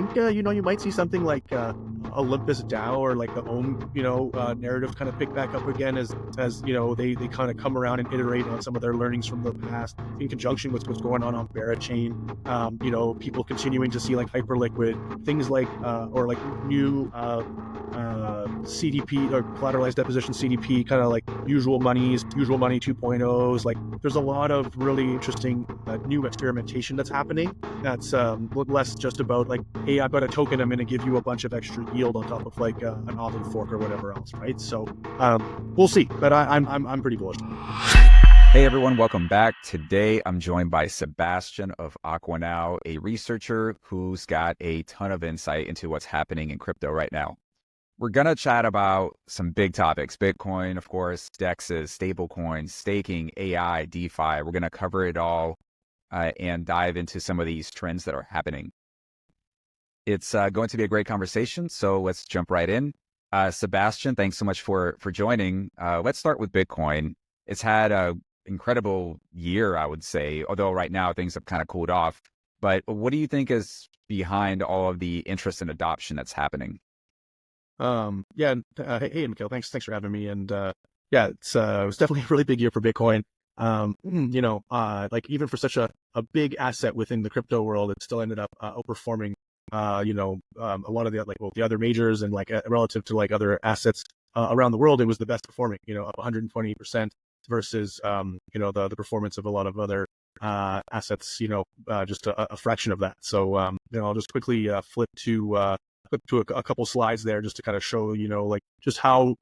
think, you might see something like Olympus DAO or like the Ohm, narrative kind of pick back up again as they kind of come around and iterate on some of their learnings from the past in conjunction with what's going on Berachain. People continuing to see like Hyperliquid, things like, or like new CDP or collateralized deposition CDP, kind of like usual money 2.0s. Like there's a lot of really interesting new experimentation that's happening. That's less just about like, hey, I've got a token, I'm going to give you a bunch of extra yield on top of like an Aave fork or whatever else, right? So we'll see, but I'm pretty bullish. Hey everyone, welcome back. Today I'm joined by Sebastian of Aquanow, a researcher who's got a ton of insight into what's happening in crypto right now. We're going to chat about some big topics: Bitcoin, of course, DEXs, stablecoins, staking, AI, DeFi. We're going to cover it all and dive into some of these trends that are happening. It's going to be a great conversation, so let's jump right in. Sebastian, thanks so much for joining. Let's start with Bitcoin. It's had an incredible year, I would say, although right now things have kind of cooled off. But what do you think is behind all of the interest and adoption that's happening? Hey, Mikhail, thanks for having me. And it was definitely a really big year for Bitcoin. Like even for such a big asset within the crypto world, it still ended up outperforming a lot of the other majors, and like relative to like other assets around the world, it was the best performing, up 120% versus the performance of a lot of other assets, just a fraction of that. So I'll just quickly flip to a couple slides there just to kind of show, like just how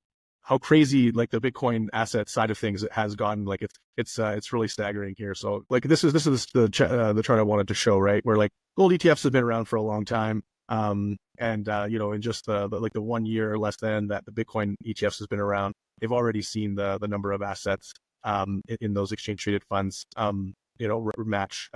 crazy like the Bitcoin asset side of things has gone. Like it's really staggering here. So like this is the chart I wanted to show, right? Where like gold ETFs have been around for a long time. In just the 1 year or less than that, the Bitcoin ETFs has been around. They've already seen the number of assets in those exchange traded funds, almost match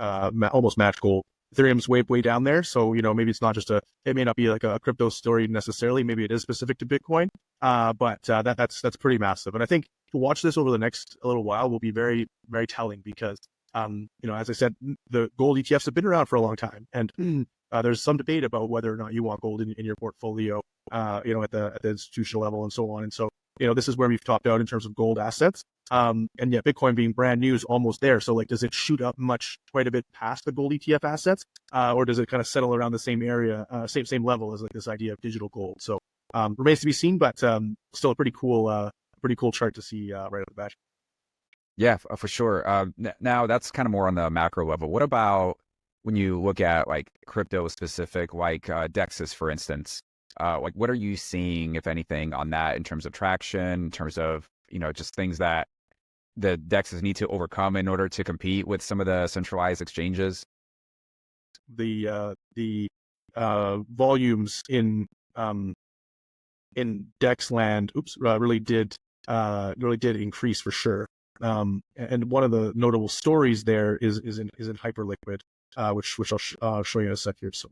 gold. Ethereum's way down there. So, maybe it's not just it may not be like a crypto story necessarily. Maybe it is specific to Bitcoin. But that's pretty massive. And I think to watch this over the next a little while will be very, very telling because, as I said, the gold ETFs have been around for a long time. And there's some debate about whether or not you want gold in your portfolio, at the institutional level and so on. And so, this is where we've topped out in terms of gold assets. And yet Bitcoin being brand new is almost there. So like, does it shoot up quite a bit past the gold ETF assets? Or does it kind of settle around the same area, same level as like this idea of digital gold? So, remains to be seen, but, still a pretty cool chart to see, right off the bat. Yeah, for sure. Now that's kind of more on the macro level. What about when you look at like crypto specific, like DEXs, for instance? Like what are you seeing, if anything, on that in terms of traction, in terms of, just things that the DEXs need to overcome in order to compete with some of the centralized exchanges? The volumes in DEX land, really did increase for sure. And one of the notable stories there is in Hyperliquid, which I'll show you in a sec here. So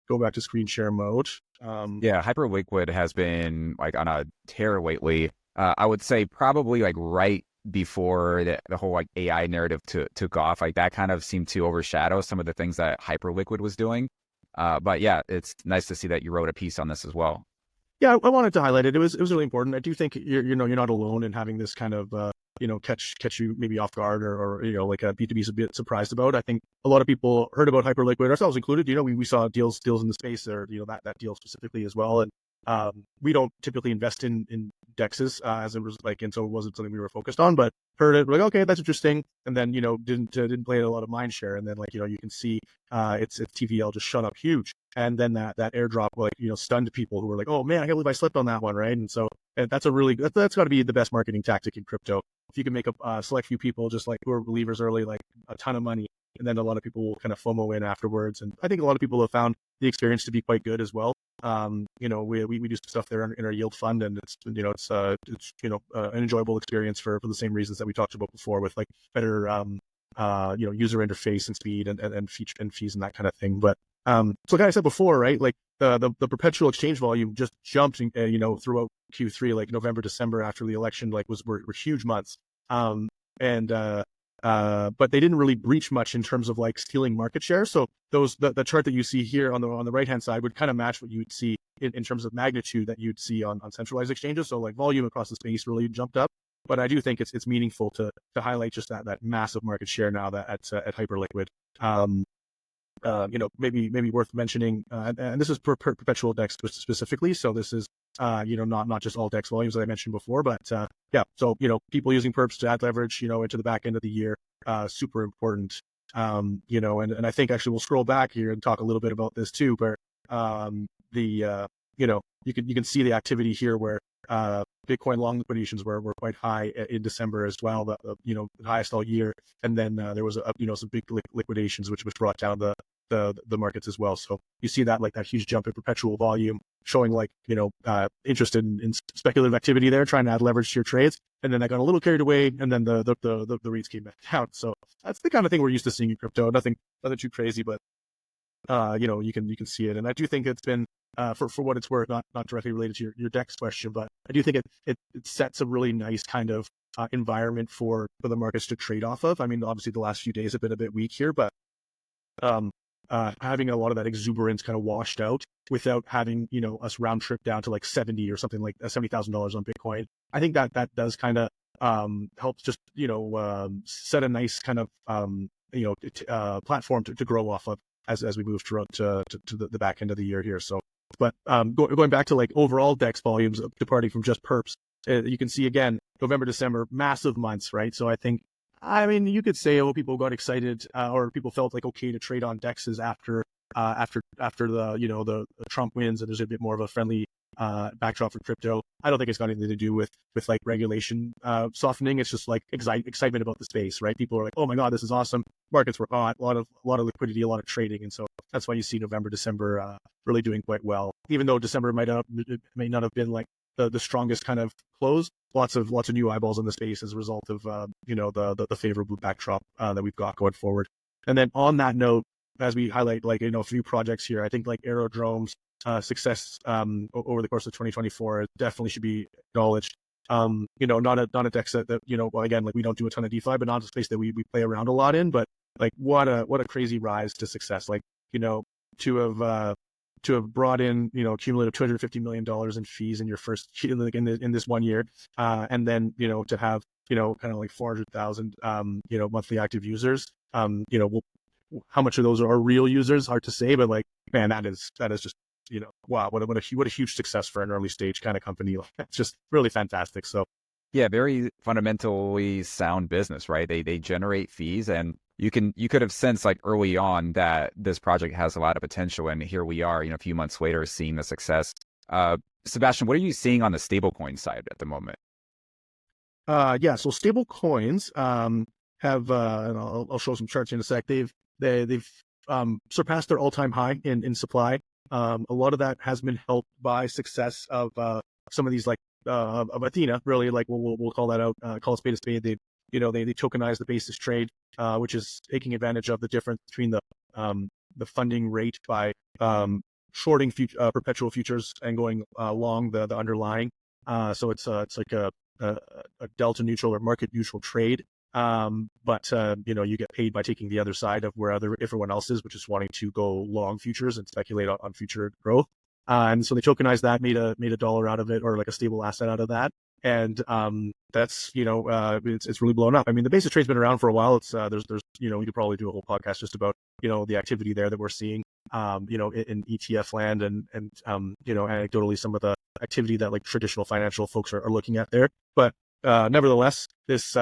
go back to screen share mode. Hyperliquid has been like on a tear lately. I would say probably like right before the whole like AI narrative took off. Like that kind of seemed to overshadow some of the things that Hyperliquid was doing. But yeah, it's nice to see that you wrote a piece on this as well. Yeah, I wanted to highlight it. It was really important. I do think you're not alone in having this kind of catch you maybe off guard or like a B2B's a bit surprised about. I think a lot of people heard about Hyperliquid, ourselves included. We saw deals in the space there, that deal specifically as well. And we don't typically invest in DEXs as it was like, and so it wasn't something we were focused on, but heard it, like, okay, that's interesting. And then, didn't play a lot of mind share. And then like, you can see its TVL just shot up huge. And then that airdrop, like, stunned people who were like, oh man, I can't believe I slipped on that one. Right. And so that's got to be the best marketing tactic in crypto. If you can make a select few people just like who are believers early, like a ton of money, and then a lot of people will kind of FOMO in afterwards. And I think a lot of people have found the experience to be quite good as well. We do stuff there in our yield fund, and it's an enjoyable experience for the same reasons that we talked about before, with like better user interface and speed and feature and fees and that kind of thing. But so like I said before, right, like the perpetual exchange volume just jumped throughout Q3, like November, December after the election, like were huge months. but they didn't really breach much in terms of like stealing market share. So the chart that you see here on the right hand side would kind of match what you'd see in terms of magnitude that you'd see on centralized exchanges. So like volume across the space really jumped up. But I do think it's meaningful to highlight just that massive market share now that at Hyperliquid. Maybe worth mentioning, and this is per perpetual DEX specifically. So this is not just all DEX volumes that I mentioned before, but so people using perps to add leverage into the back end of the year, super important. And I think actually we'll scroll back here and talk a little bit about this too, where you can see the activity here where Bitcoin long liquidations were quite high in December as well, the highest all year, and then there was some big liquidations which brought down the markets as well. So you see that like that huge jump in perpetual volume, showing like interest in speculative activity there, trying to add leverage to your trades, and then that got a little carried away, and then the REITs came back down. So that's the kind of thing we're used to seeing in crypto. Nothing too crazy, but you can see it, and I do think it's been for what it's worth, not directly related to your DEX question, but I do think it sets a really nice kind of environment for the markets to trade off of. I mean, obviously the last few days have been a bit weak here, but having a lot of that exuberance kind of washed out without having us round trip down to like 70 or something like $70,000 on Bitcoin, I think that does kind of help just set a nice kind of platform to grow off of as we move throughout to the back end of the year here. So, but going back to like overall DEX volumes, departing from just perps, you can see again November, December, massive months, right? So I mean, you could say, people got excited, or people felt like okay to trade on DEXs after the Trump wins, and there's a bit more of a friendly backdrop for crypto. I don't think it's got anything to do with like regulation softening. It's just like excitement about the space, right? People are like, oh my god, this is awesome. Markets were hot, a lot of liquidity, a lot of trading, and so that's why you see November, December really doing quite well. Even though December may not have been like the strongest kind of close. Lots of new eyeballs in the space as a result of the favorable backdrop that we've got going forward. And then on that note, as we highlight a few projects here, I think like Aerodrome's success over the course of 2024 definitely should be acknowledged. Not a DEX that well, again, like we don't do a ton of DeFi, but not a space that we play around a lot in. But like what a crazy rise to success! Like to have brought in cumulative $250 million in fees in your first in this 1 year, and then to have kind of like 400,000 monthly active users. How much of those are real users? Hard to say, but like, man, that is just wow, what a huge success for an early stage kind of company. It's just really fantastic. So yeah, very fundamentally sound business, right? They generate fees, and you could have sensed like early on that this project has a lot of potential, and here we are, a few months later, seeing the success. Sebastian, what are you seeing on the stablecoin side at the moment? So stablecoins have, and I'll show some charts in a sec. They've surpassed their all-time high in supply. A lot of that has been helped by success of some of these like of Ethena, really, like we'll call that out, call a spade a spade. They tokenize the basis trade, which is taking advantage of the difference between the funding rate by shorting perpetual futures and going long the underlying. So it's like a delta neutral or market neutral trade. But you get paid by taking the other side of where everyone else is, which is wanting to go long futures and speculate on future growth. And so they tokenized that, made a dollar out of it, or like a stable asset out of that. And that's it's really blown up. I mean, the basis trade's been around for a while. It's there's we could probably do a whole podcast just about the activity there that we're seeing in ETF land, and anecdotally some of the activity that like traditional financial folks are looking at there. But nevertheless, this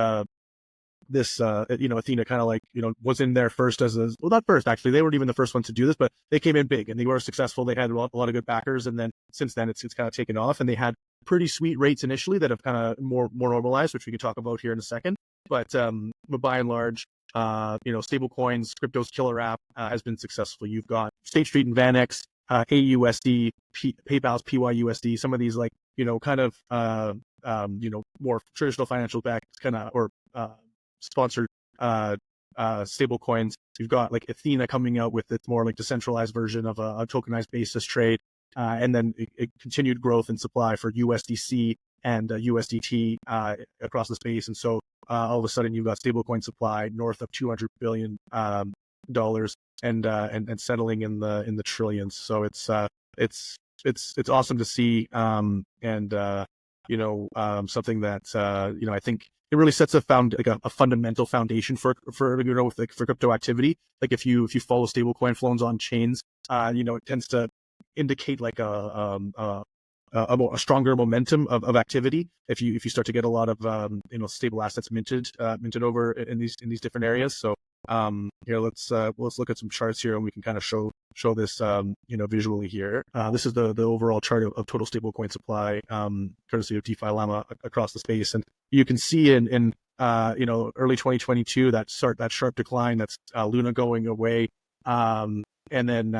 Ethena kind of like was in there first not first, actually, they weren't even the first one to do this, but they came in big and they were successful. They had a lot of good backers, and then since then it's kind of taken off, and they had pretty sweet rates initially that have kind of more normalized, which we can talk about here in a second. But by and large, stable coins, crypto's killer app has been successful. You've got State Street and VanEck, AUSD, PayPal's PYUSD, some of these like kind of more traditional financial back kind of or sponsored stable coins. You've got like Ethena coming out with its more like decentralized version of a tokenized basis trade, and then it continued growth in supply for USDC and USDT across the space. And so all of a sudden you've got stablecoin supply north of $200 billion dollars and settling in the trillions. So it's awesome to see, something that I think it really sets a fundamental foundation for crypto activity. Like if you follow stablecoin flows on chains, it tends to indicate like a stronger momentum of activity if you start to get a lot of stable assets minted over in these different areas. So here let's look at some charts here, and we can kind of show this visually here. This is the overall chart of total stablecoin supply, courtesy of DeFi Llama across the space, and you can see in early 2022 that sharp decline. That's Luna going away, and then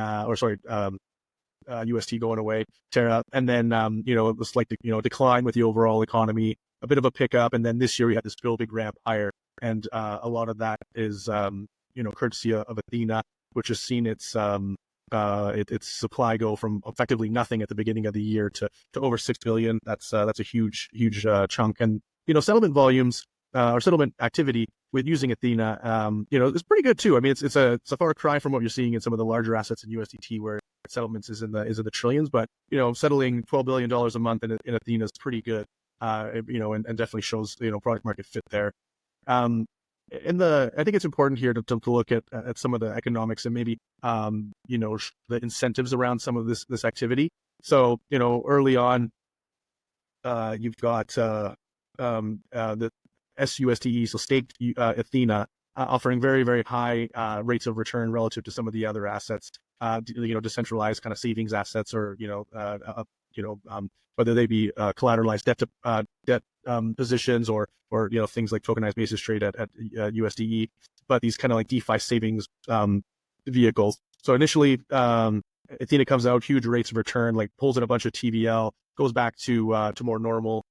UST going away, Terra, and then it was like decline with the overall economy, a bit of a pickup, and then this year we had this real big ramp higher, and a lot of that is courtesy of Ethena, which has seen its supply go from effectively nothing at the beginning of the year to over 6 billion. That's a huge chunk, and settlement volumes or settlement activity with using Ethena, is pretty good too. I mean, it's a far cry from what you're seeing in some of the larger assets in USDT, where settlements is in the trillions, but settling $12 billion a month in Ethena is pretty good, and definitely shows product market fit there. I think it's important here to look at some of the economics and maybe the incentives around some of this activity. So early on, you've got the SUSDE, so staked Ethena, offering very, very high rates of return relative to some of the other assets, decentralized kind of savings assets, or whether they be collateralized debt positions or things like tokenized basis trade at USDE, but these kind of like DeFi savings vehicles. So initially, Ethena comes out, huge rates of return, like pulls in a bunch of TVL, goes back to more normal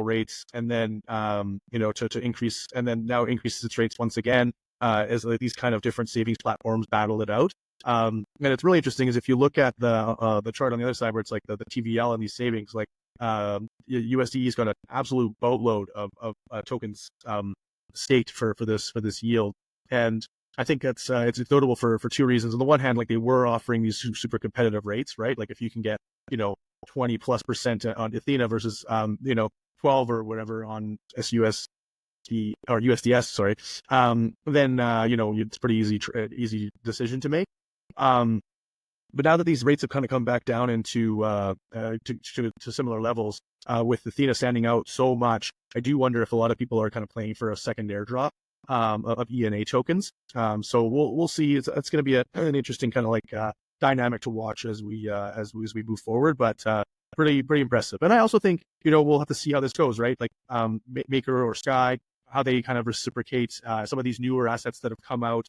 rates, and then to increase, and then now increases its rates once again as these kind of different savings platforms battle it out. And it's really interesting is if you look at the chart on the other side, where it's like the TVL and these savings, like USDE's got an absolute boatload of tokens staked for this yield, and I think it's notable for two reasons. On the one hand, like they were offering these super competitive rates, right? Like if you can get 20+% on Ethena versus 12 or whatever on SUSD or USDS, sorry, then it's pretty easy decision to make. But now that these rates have kind of come back down into to similar levels, with Ethena standing out so much, I do wonder if a lot of people are kind of playing for a second airdrop of ENA tokens. So we'll see. It's going to be an interesting kind of like dynamic to watch as we move forward, but pretty impressive. And I also think we'll have to see how this goes, right? Like Maker or Sky, how they kind of reciprocate some of these newer assets that have come out,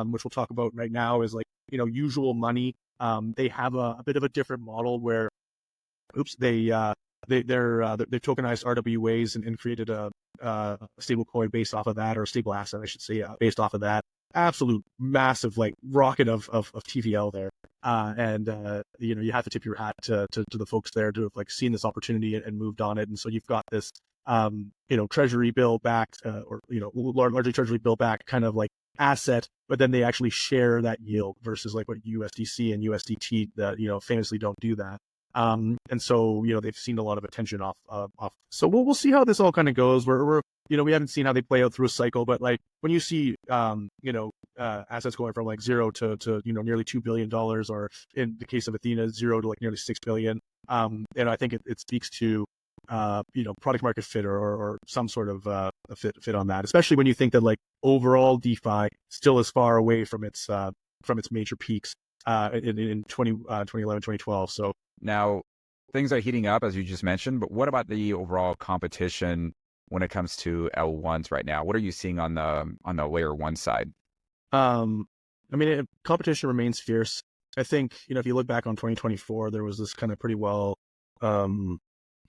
which we'll talk about right now, is like Usual Money. They have a bit of a different model where they've tokenized RWAs and created a stable coin based off of that, or a stable asset, I should say, based off of that. Absolute massive like rocket of TVL there, and you have to tip your hat to the folks there to have like seen this opportunity and moved on it. And so you've got this treasury bill backed or largely treasury bill backed kind of like asset, but then they actually share that yield versus like what USDC and USDT that famously don't do that. And so they've seen a lot of attention off. So we'll see how this all kind of goes. We haven't seen how they play out through a cycle, but like when you see assets going from like zero to nearly $2 billion, or in the case of Ethena, zero to like nearly 6 billion, and I think it speaks to product market fit or some sort of a fit on that, especially when you think that like overall DeFi still is far away from its major peaks in 2011, 2012. So now things are heating up, as you just mentioned, but what about the overall competition when it comes to L1s right now? What are you seeing on the layer one side? Competition remains fierce. I think, if you look back on 2024, there was this kind of pretty well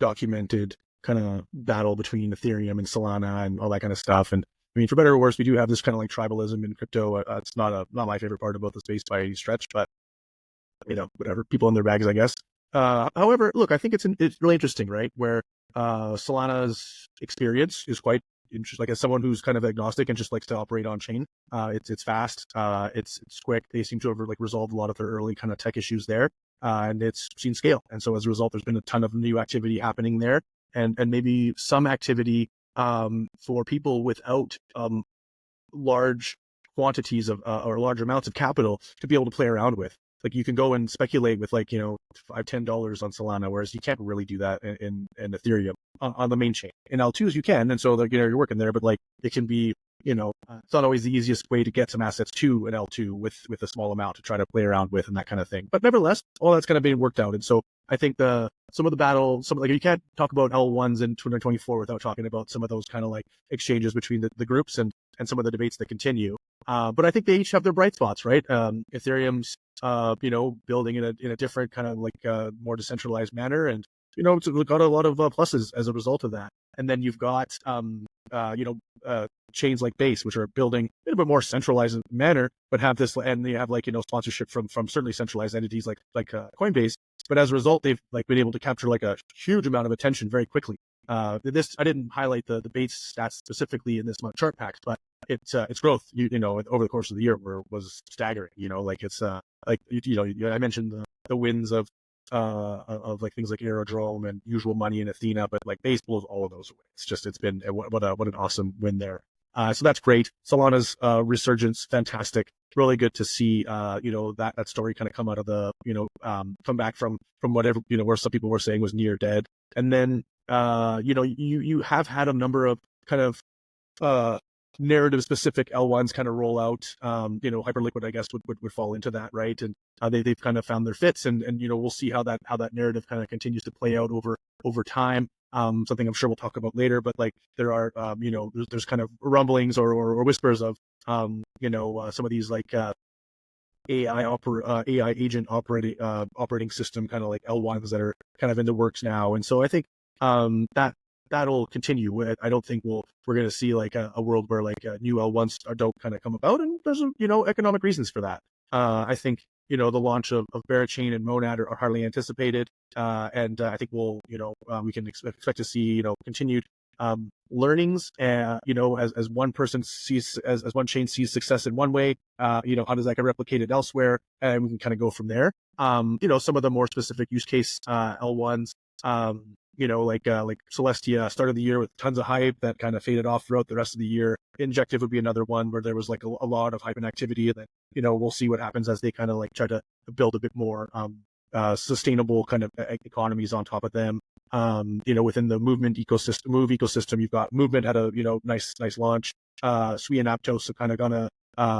documented kind of battle between Ethereum and Solana and all that kind of stuff. And I mean, for better or worse, we do have this kind of like tribalism in crypto. It's not my favorite part about the space by any stretch, but whatever, people in their bags, I guess. However, look, I think it's really interesting, right? Where Solana's experience is quite interesting. Like as someone who's kind of agnostic and just likes to operate on chain, it's fast, it's quick. They seem to have like resolved a lot of their early kind of tech issues there, and it's seen scale. And so as a result, there's been a ton of new activity happening there, and maybe some activity for people without large quantities of or large amounts of capital to be able to play around with. Like you can go and speculate with like, $5-10 on Solana, whereas you can't really do that in Ethereum on the main chain. In L2s you can, and so you're working there, but like it can be, it's not always the easiest way to get some assets to an L2 with a small amount to try to play around with and that kind of thing. But nevertheless, all that's kind of being worked out. And so I think some of the battle, you can't talk about L1s in 2024 without talking about some of those kind of like exchanges between the groups and some of the debates that continue. But I think they each have their bright spots, right? Ethereum's, building in a different kind of like more decentralized manner, and it's got a lot of pluses as a result of that. And then you've got chains like Base, which are building in a bit more centralized manner, but have this, and they have like sponsorship from certainly centralized entities like Coinbase. But as a result, they've like been able to capture like a huge amount of attention very quickly. I didn't highlight the Base stats specifically in this month chart packs, but its growth, over the course of the year was staggering. I mentioned the wins of like things like Aerodrome and Usual Money and Ethena, but like Base blows all of those away. It's been what an awesome win there. So that's great. Solana's resurgence, fantastic. Really good to see that story kind of come out of the come back from whatever where some people were saying was near dead. And then you have had a number of kind of narrative specific L1s kind of roll out. Hyperliquid, I guess, would fall into that, right? And they've kind of found their fits, and we'll see how that narrative kind of continues to play out over time. Something I'm sure we'll talk about later, but like there are there's kind of rumblings or whispers of some of these like AI agent operating system kind of like L1s that are kind of in the works now. And so I think that'll continue. I don't think we're going to see like a world where like new L1s don't kind of come about, and there's economic reasons for that. I think the launch of Berachain and Monad are hardly anticipated, and I think we can expect to see continued learnings. As one person sees as one chain sees success in one way, how does that get replicated elsewhere, and we can kind of go from there. Some of the more specific use case L1s. Like Celestia started the year with tons of hype that kind of faded off throughout the rest of the year. Injective would be another one where there was like a lot of hype and activity, and then we'll see what happens as they kind of like try to build a bit more sustainable kind of economies on top of them. Within the Move ecosystem, you've got Movement had a nice launch. Sui and Aptos have kind of gonna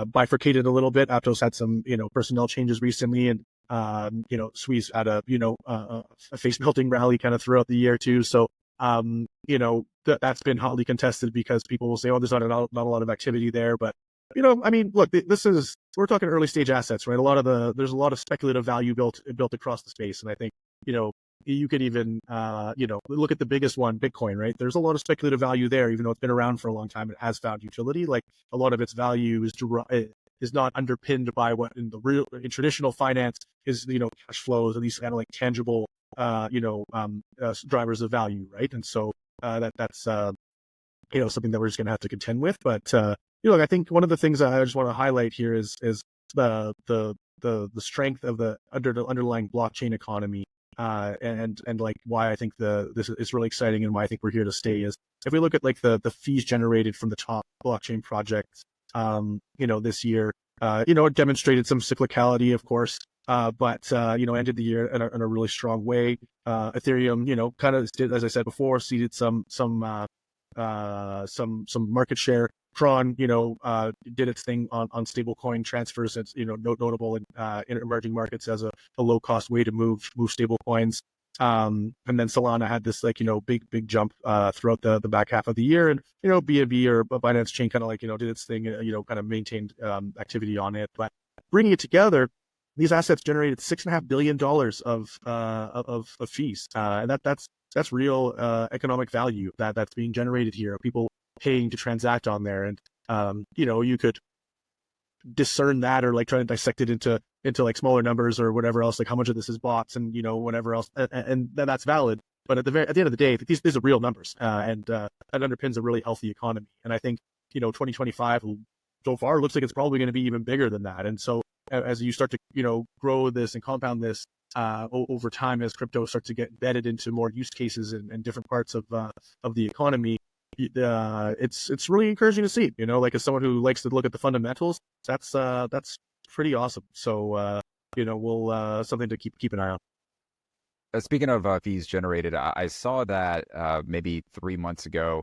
bifurcated a little bit. Aptos had some personnel changes recently, and Sui's had a face melting rally kind of throughout the year too. So that's been hotly contested because people will say, oh, there's not a lot of activity there, but look, we're talking early stage assets, right? There's a lot of speculative value built across the space, and I think you could even look at the biggest one, Bitcoin, right? There's a lot of speculative value there, even though it's been around for a long time. It has found utility. Like a lot of its value is not underpinned by what in traditional finance is cash flows, and these kind of like tangible drivers of value, right? And so that's something that we're just going to have to contend with. But I think one of the things I just want to highlight here is the strength of the underlying blockchain economy, and like why I think this is really exciting and why I think we're here to stay is if we look at like the fees generated from the top blockchain projects, this year, it demonstrated some cyclicality, of course, but ended the year in a really strong way. Ethereum, kind of did, as I said before, ceded some market share. Tron, did its thing on stablecoin transfers. It's notable in emerging markets as a low cost way to move stablecoins. And then Solana had this big jump throughout the back half of the year, and BNB or Binance Chain kind of did its thing, kind of maintained activity on it. But bringing it together, these assets generated $6.5 billion of fees, and that's real economic value that's being generated here. People paying to transact on there, and you could discern that or like try to dissect it into into like smaller numbers or whatever else, like how much of this is bots and, whatever else. And that's valid. But at the end of the day, these are real numbers, and that underpins a really healthy economy. And I think, 2025 so far looks like it's probably going to be even bigger than that. And so as you start to, grow this and compound this over time, as crypto starts to get embedded into more use cases and different parts of the economy, it's really encouraging to see. Like as someone who likes to look at the fundamentals, that's pretty awesome. So we'll something to keep an eye on. Speaking of fees generated, I saw that maybe 3 months ago,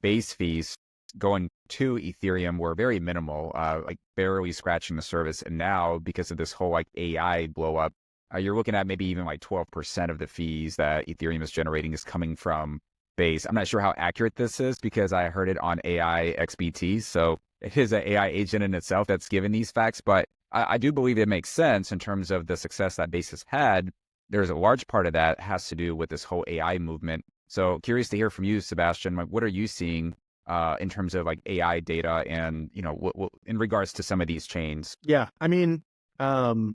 base fees going to Ethereum were very minimal, like barely scratching the surface. And now, because of this whole like AI blow up, you're looking at maybe even like 12% of the fees that Ethereum is generating is coming from base. I'm not sure how accurate this is because I heard it on AI XBT. So it is an AI agent in itself that's given these facts, but I do believe it makes sense in terms of the success that base has had. There's a large part of that has to do with this whole AI movement. So curious to hear from you, Sebastian. What are you seeing in terms of like AI data and, what in regards to some of these chains? Yeah, I mean, I'm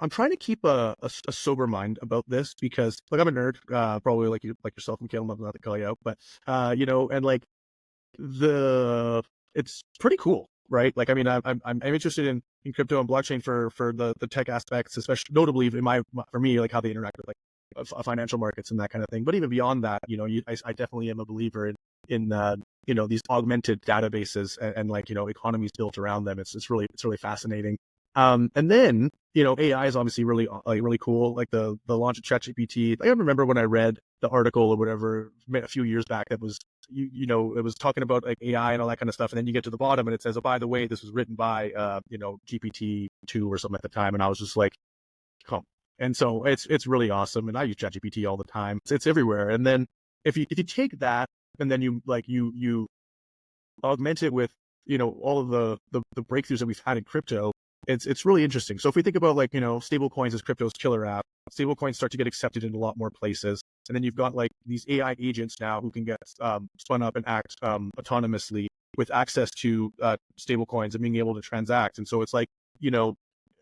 trying to keep a sober mind about this because like I'm a nerd, probably like yourself, Mikhail. I'm not to call you out, but and like it's pretty cool, right? Like, I mean, I'm interested in crypto and blockchain for the tech aspects, especially notably for me, like how they interact with like financial markets and that kind of thing. But even beyond that, I definitely am a believer in these augmented databases and like, economies built around them. It's really fascinating. And then, AI is obviously really cool. Like the launch of ChatGPT. I remember when I read the article or whatever a few years back that was, it was talking about like AI and all that kind of stuff. And then you get to the bottom and it says, oh, by the way, this was written by, GPT-2 or something at the time. And I was just like, come. And so it's really awesome. And I use ChatGPT all the time. It's everywhere. And then if you take that and then you augment it with, all of the breakthroughs that we've had in crypto, it's really interesting. So if we think about like, Stablecoins as crypto's killer app, Stablecoins start to get accepted in a lot more places. And then you've got like these AI agents now who can get spun up and act autonomously with access to Stablecoins and being able to transact. And so it's like,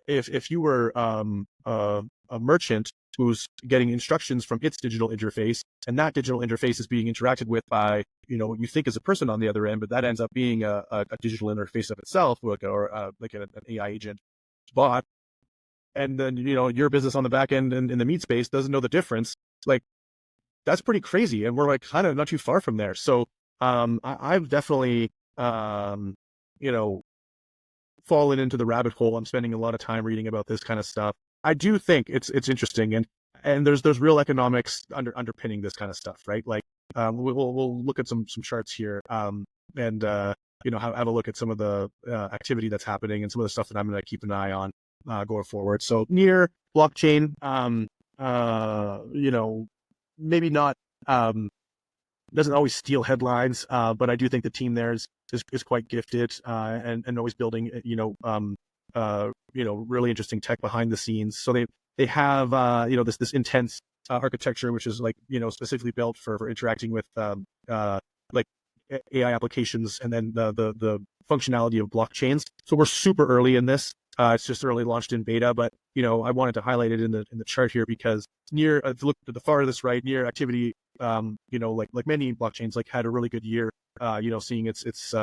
if you were a merchant who's getting instructions from its digital interface, and that digital interface is being interacted with by, what you think is a person on the other end, but that ends up being a digital interface of itself, or like an AI agent bot. And then, your business on the back end and in the meat space doesn't know the difference. Like, that's pretty crazy. And we're like kind of not too far from there. So I've definitely, fallen into the rabbit hole. I'm spending a lot of time reading about this kind of stuff. I do think it's interesting, and there's real economics underpinning this kind of stuff, right? Like we'll look at some charts here, and have a look at some of the activity that's happening and some of the stuff that I'm going to keep an eye on going forward. So near blockchain, maybe not doesn't always steal headlines, but I do think the team there is quite gifted and always building really interesting tech behind the scenes. So they have this intense architecture, which is like specifically built for interacting with like AI applications, and then the functionality of blockchains. So we're super early in this. It's just early launched in beta, but I wanted to highlight it in the chart here because near, if you look to the far to this right, near activity, like many blockchains, like had a really good year. Seeing its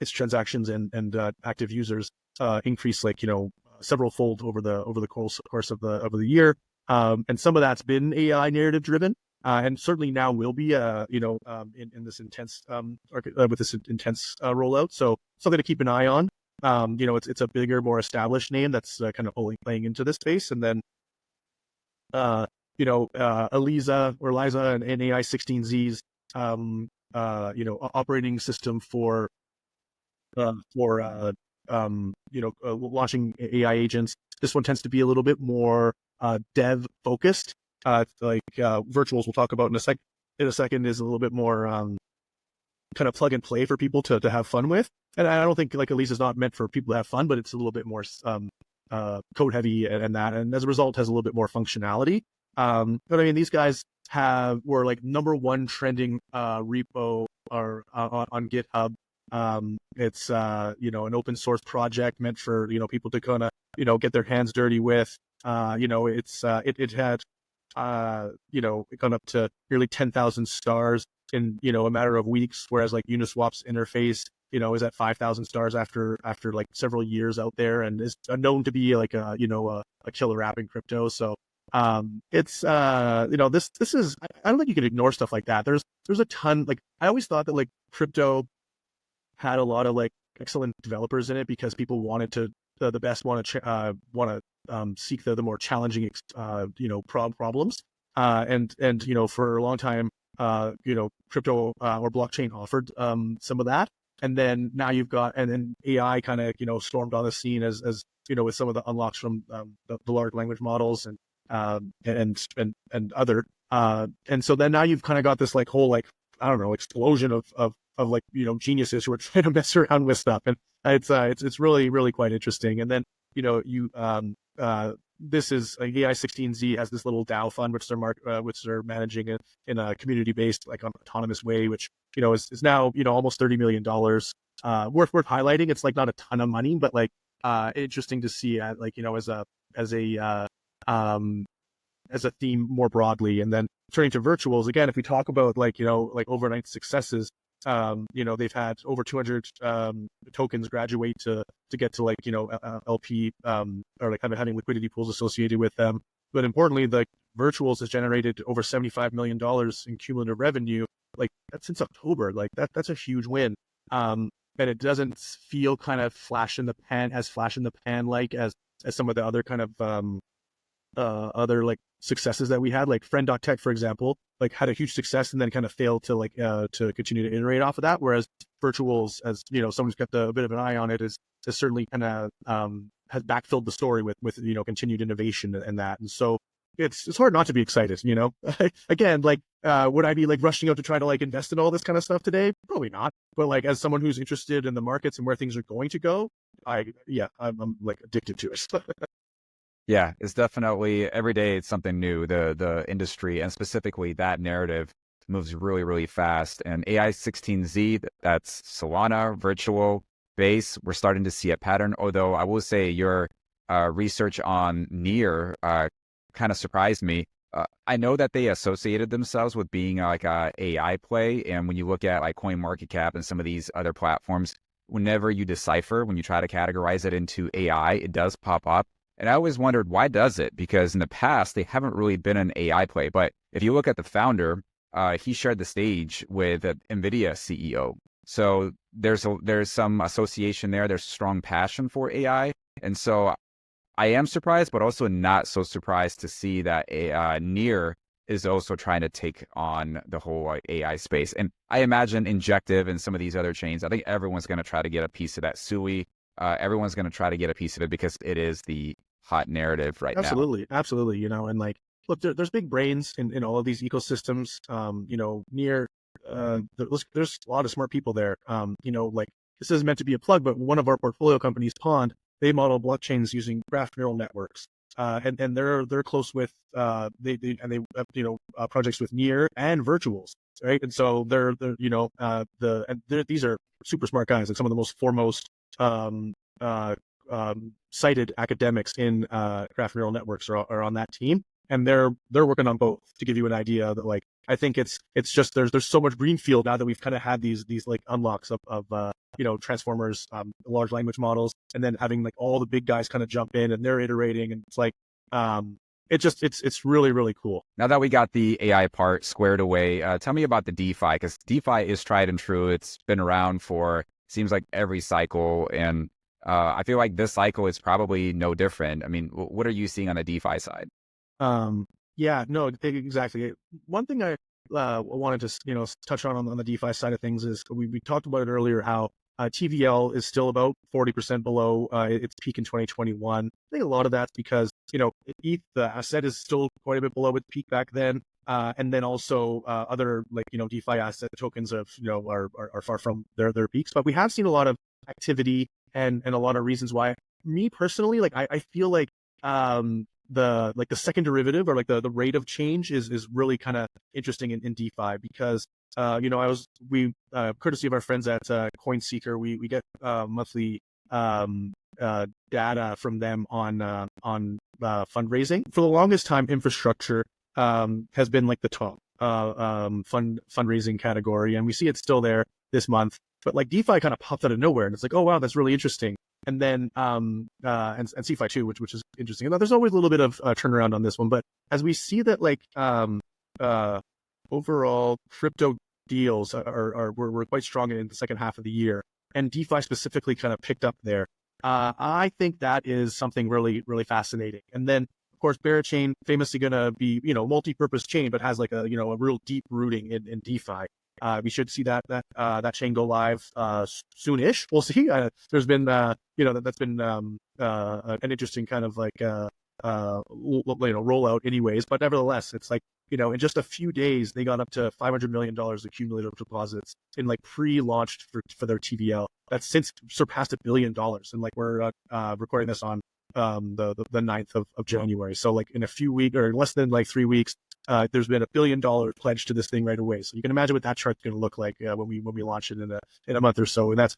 transactions and active users increase like several fold over the course of the year. And some of that's been AI narrative driven, and certainly now will be in this intense with this intense rollout. So something to keep an eye on. It's a bigger, more established name that's kind of playing into this space. And then Eliza or Liza and AI 16Z's operating system for launching AI agents. This one tends to be a little bit more dev focused. Like virtuals we'll talk about in a second is a little bit more kind of plug and play for people to have fun with. And I don't think like Eliza is not meant for people to have fun, but it's a little bit more code heavy and that, and as a result has a little bit more functionality. But I mean, these guys were like #1 trending repo or on GitHub It's an open source project meant for people to kind of get their hands dirty with. It had it gone up to nearly 10,000 stars in a matter of weeks, whereas like Uniswap's interface is at 5,000 stars after like several years out there, and is known to be like a killer app in crypto. So it's this is, I don't think you can ignore stuff like that. There's a ton. Like, I always thought that like crypto had a lot of like excellent developers in it because people wanted to the best want to seek the more challenging problems, and for a long time crypto or blockchain offered some of that. And then now you've got, and then AI kind of stormed on the scene as with some of the unlocks from the large language models and other and so then now you've kind of got this like whole like, I don't know, explosion of like geniuses who are trying to mess around with stuff, and it's really really quite interesting. And then this is AI 16Z has this little DAO fund which they're managing in a community based like autonomous way, which is now almost $30 million. Worth highlighting. It's like not a ton of money, but like interesting to see like as a theme more broadly. And then turning to virtuals again, if we talk about like like overnight successes, they've had over 200 tokens graduate to get to like LP or like kind of having liquidity pools associated with them. But importantly, the virtuals has generated over $75 million in cumulative revenue. Like, that's since October. Like that's a huge win. And it doesn't feel kind of flash in the pan like as some of the other kind of other like successes that we had, like friend.tech, for example, like had a huge success and then kind of failed to like to continue to iterate off of that. Whereas virtuals, as someone's kept a bit of an eye on it, is certainly kind of has backfilled the story with continued innovation and that. And so it's hard not to be excited. Again, like would I be like rushing out to try to like invest in all this kind of stuff today? Probably not. But like, as someone who's interested in the markets and where things are going to go, I'm like addicted to it. Yeah, it's definitely every day it's something new. The industry and specifically that narrative moves really, really fast. And AI 16Z, that's Solana, virtual base, we're starting to see a pattern. Although I will say your research on Near kind of surprised me. I know that they associated themselves with being like a AI play. And when you look at like CoinMarketCap and some of these other platforms, whenever you decipher, when you try to categorize it into AI, it does pop up. And I always wondered, why does it? Because in the past, they haven't really been an AI play. But if you look at the founder, he shared the stage with NVIDIA CEO. So there's some association there. There's strong passion for AI. And so I am surprised, but also not so surprised to see that Near is also trying to take on the whole AI space. And I imagine Injective and some of these other chains, I think everyone's going to try to get a piece of that SUI. Everyone's going to try to get a piece of it because it is the hot narrative right now. Absolutely. And like, look, there's big brains in all of these ecosystems. Near there's a lot of smart people there. Like, this isn't meant to be a plug, but one of our portfolio companies, Pond, they model blockchains using graph neural networks. And they're close with they have projects with Near and virtuals, right? And so these are super smart guys, like some of the most foremost cited academics in graph neural networks are on that team, and they're working on both. To give you an idea, that like, I think it's just there's so much greenfield now that we've kind of had these like unlocks of transformers, large language models, and then having like all the big guys kind of jump in and they're iterating, and it's like it's really really cool. Now that we got the AI part squared away, tell me about the DeFi, because DeFi is tried and true. It's been around for, seems like, every cycle, and I feel like this cycle is probably no different. I mean, what are you seeing on the DeFi side? Yeah, no, exactly. One thing I wanted to touch on the DeFi side of things is we talked about it earlier, how TVL is still about 40% below its peak in 2021. I think a lot of that's because ETH, the asset, is still quite a bit below its peak back then. And then also other like DeFi asset tokens are far from their peaks. But we have seen a lot of activity and a lot of reasons why. Me personally, like I feel like the second derivative, or like the rate of change is really kind of interesting in DeFi, because courtesy of our friends at CoinSeeker, we get monthly data from them on fundraising. For the longest time, infrastructure has been like the top fundraising category, and we see it's still there this month. But like DeFi kind of popped out of nowhere, and it's like, oh wow, that's really interesting. And then and CeFi too, which is interesting. And there's always a little bit of turnaround on this one, but as we see that like overall crypto deals were quite strong in the second half of the year, and DeFi specifically kind of picked up there. I think that is something really, really fascinating. And then, of course, Berachain, famously going to be, multi-purpose chain, but has like a real deep rooting in DeFi. We should see that chain go live soonish. We'll see. There's been, that's been an interesting kind of like rollout, anyways. But nevertheless, it's like, in just a few days, they got up to $500 million accumulative deposits in like pre-launched for their TVL. That's since surpassed $1 billion. And like we're recording this on the 9th of January. So like in a few weeks, or less than like 3 weeks, there's been $1 billion pledge to this thing right away. So you can imagine what that chart's going to look like when we launch it in a month or so. And that's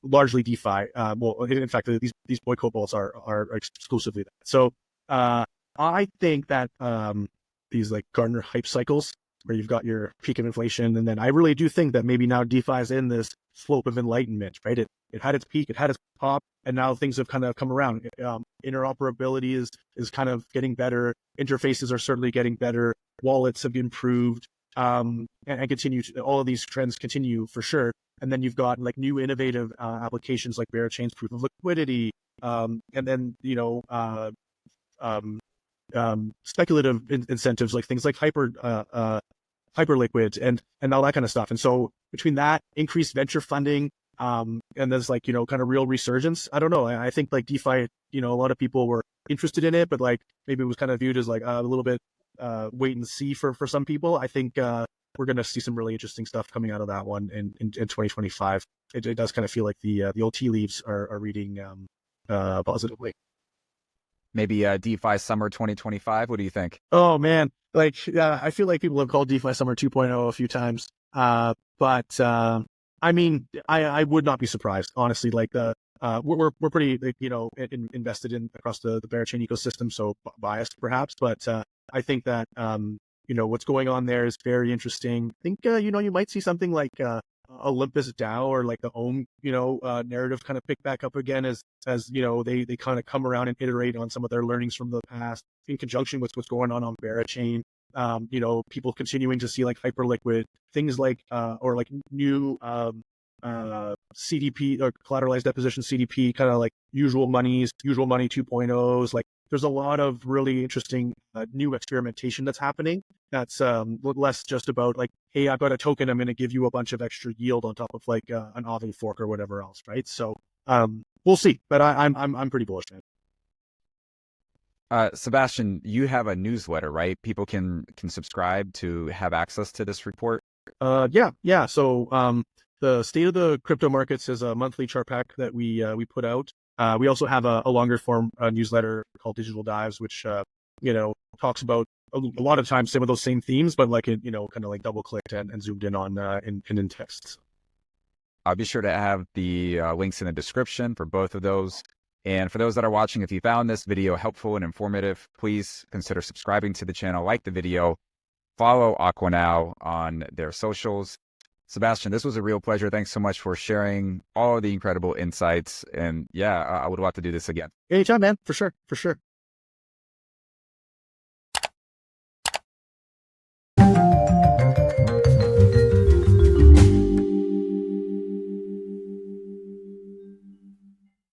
largely DeFi. Well, in fact, these boy cobalts are exclusively that. So I think that these like Gartner hype cycles, where you've got your peak of inflation, and then I really do think that maybe now DeFi is in this slope of enlightenment, right? It had its peak, it had its pop, and now things have kind of come around. Interoperability is kind of getting better. Interfaces are certainly getting better. Wallets have improved, and continue. All of these trends continue for sure. And then you've got like new innovative applications like Berachain's proof of liquidity, and then speculative incentives like things like Hyperliquid and all that kind of stuff. And so between that, increased venture funding, and there's like, kind of real resurgence. I don't know. I think like DeFi, a lot of people were interested in it, but like maybe it was kind of viewed as like a little bit wait and see for some people. I think we're going to see some really interesting stuff coming out of that one in 2025. It does kind of feel like the old tea leaves are reading positively. Maybe DeFi Summer 2025. What do you think? Oh man, like I feel like people have called DeFi Summer 2.0 a few times, but I mean, I would not be surprised, honestly. Like we're pretty like, invested in across the Berachain ecosystem, so biased perhaps, but I think that what's going on there is very interesting. I think you might see something like Olympus DAO or like the OM narrative kind of pick back up again as they kind of come around and iterate on some of their learnings from the past in conjunction with what's going on Berachain. People continuing to see like Hyperliquid things like or like new CDP or collateralized deposition CDP, kind of like usual money 2.0s. Like there's a lot of really interesting new experimentation that's happening. That's less just about like, hey, I've got a token, I'm going to give you a bunch of extra yield on top of like an Aave fork or whatever else, right? So we'll see, but I'm pretty bullish, man. Sebastian, you have a newsletter, right? People can subscribe to have access to this report. Yeah. So the State of the Crypto Markets is a monthly chart pack that we put out. We also have a longer form newsletter called Digital Dives, which talks about a lot of times some of those same themes, but like kind of like double clicked and zoomed in on in texts. I'll be sure to have the links in the description for both of those. And for those that are watching, if you found this video helpful and informative, please consider subscribing to the channel, like the video, follow AquaNow on their socials. Sebastian, this was a real pleasure. Thanks so much for sharing all of the incredible insights. And yeah, I would love to do this again. Anytime, man. For sure.